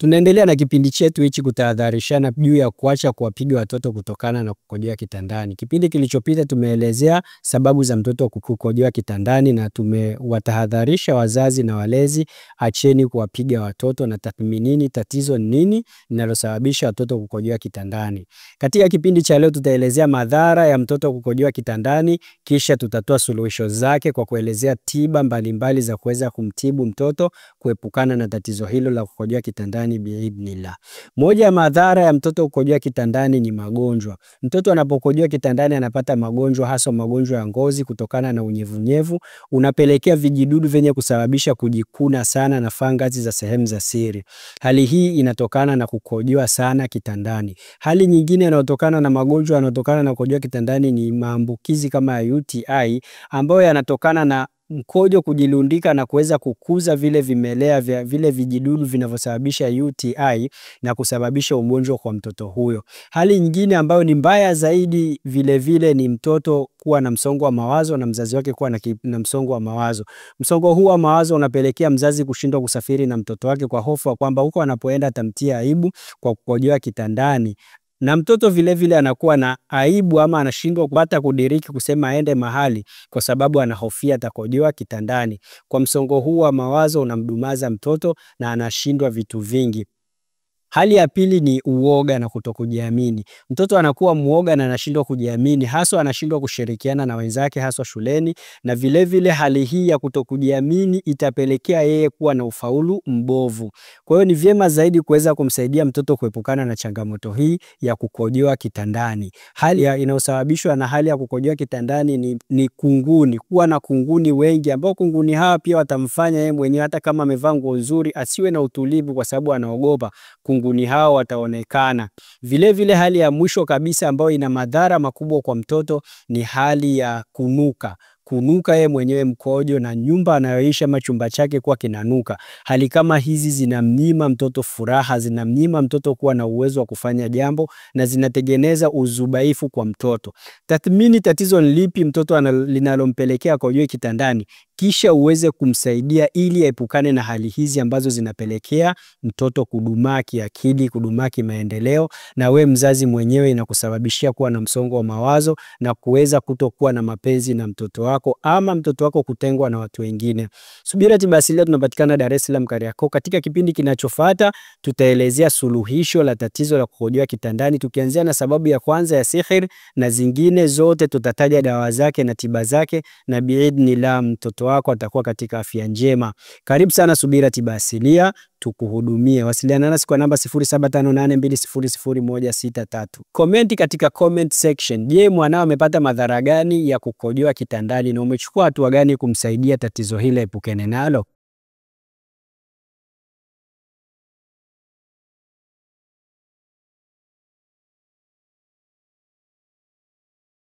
Tunaendelea na kipindi chetu hichi kutahadharishana juu ya kuacha kuwapiga watoto kutokana na kukojoa kitandani. Kipindi kilichopita tumeelezea sababu za mtoto kukojoa kitandani na tumewatahadharisha wazazi na walezi, acheni kuwapiga watoto na tathminini tatizo nini linalosababisha watoto kukojoa kitandani. Katika kipindi cha leo tutaelezea madhara ya mtoto kukojoa kitandani, kisha tutatoa suluhisho zake kwa kuelezea tiba mbalimbali za kuweza kumtibu mtoto kuepukana na tatizo hilo la kukojoa kitandani biidhnillah. Moja ya madhara ya mtoto kukojoa kitandani ni magonjwa. Mtoto anapokojoa kitandani anapata magonjwa, hasa magonjwa ya ngozi kutokana na unyevunyevu, unapelekea vijidudu vyenye kusababisha kujikuna sana na fangasi za sehemu za siri. Hali hii inatokana na kukojoa sana kitandani. Hali nyingine inayotokana na magonjwa yanayotokana na kukojoa kitandani ni maambukizi kama ya UTI ambayo yanatokana na mkojo kujilundika na kuweza kukuza vile vimelea vya vile vijidudu vinavyosababisha UTI na kusababisha ugonjwa kwa mtoto huyo. Hali nyingine ambayo ni mbaya zaidi vile ni mtoto kuwa na msongo wa mawazo na mzazi wake kuwa na msongo wa mawazo. Msongo huu wa mawazo unapelekea mzazi kushindwa kusafiri na mtoto wake kwa hofu kwamba huko anapoenda atamtia aibu kwa kukojoa kitandani. Na mtoto vile anakuwa na aibu ama anashindwa kupata kudiriki kusema aende mahali kwa sababu anahofia atakojoa kitandani. Kwa msongo huu wa mawazo unamdumaza mtoto na anashindwa vitu vingi. Hali ya pili ni uoga na kutokujiamini. Mtoto anakuwa muoga na anashindwa kujiamini, hasa anashindwa kushirikiana na wenzake hasa shuleni, na vile hali hii ya kutokujiamini itapelekea yeye kuwa na ufaulu mbovu. Kwa hiyo ni vyema zaidi kuweza kumsaidia mtoto kuepukana na changamoto hii ya kukojoa kitandani. Hali inayosababishwa na hali ya kukojoa kitandani ni kunguni, kuwa na kunguni wengi ambao kunguni hawa pia watamfanya yeye mwenyewe hata kama amevaa nguo nzuri asiwe na utulivu kwa sababu anaogopa kunguni hao wataonekana. Vile hali ya mwisho kabisa ambayo ina madhara makubwa kwa mtoto ni hali ya kunuka yeye mwenyewe mkojo na nyumba anayoishi ama chumba chake kuwa kinanuka. Hali kama hizi zinamnyima mtoto furaha, zinamnyima mtoto kuwa na uwezo wa kufanya jambo na zinatengeneza uzubaifu kwa mtoto. Tathmini tatizo ni lipi mtoto linalompelekea kukojoa kitandani, kisha uweze kumsaidia ili aepukane na hali hizi ambazo zinapelekea mtoto kudumaa kiakili, kudumaa kimaendeleo, na we mzazi mwenyewe inakusababishia kuwa na msongo wa mawazo na kuweza kutokuwa na mapenzi na mtoto wako ama mtoto wako kutengwa na watu wengine. Subira Tiba Asilia tunapatikana Dar es Salaam Kariakoo. Katika kipindi kinachofuata tutaelezea suluhisho la tatizo la kukojoa kitandani, tukianzia na sababu ya kwanza ya sihir, na zingine zote tutataja dawa zake na tiba zake, na biidhnillah mtoto wako atakuwa katika afya njema. Karibu sana Subira Tiba Asilia, tukuhudumie. Wasiliana nasi kwa namba 0758200163. Komenti katika comment section. Je, mwanao amepata madhara gani ya kukojoa kitandani na umechukua hatua gani kumsaidia tatizo hili epukane nalo?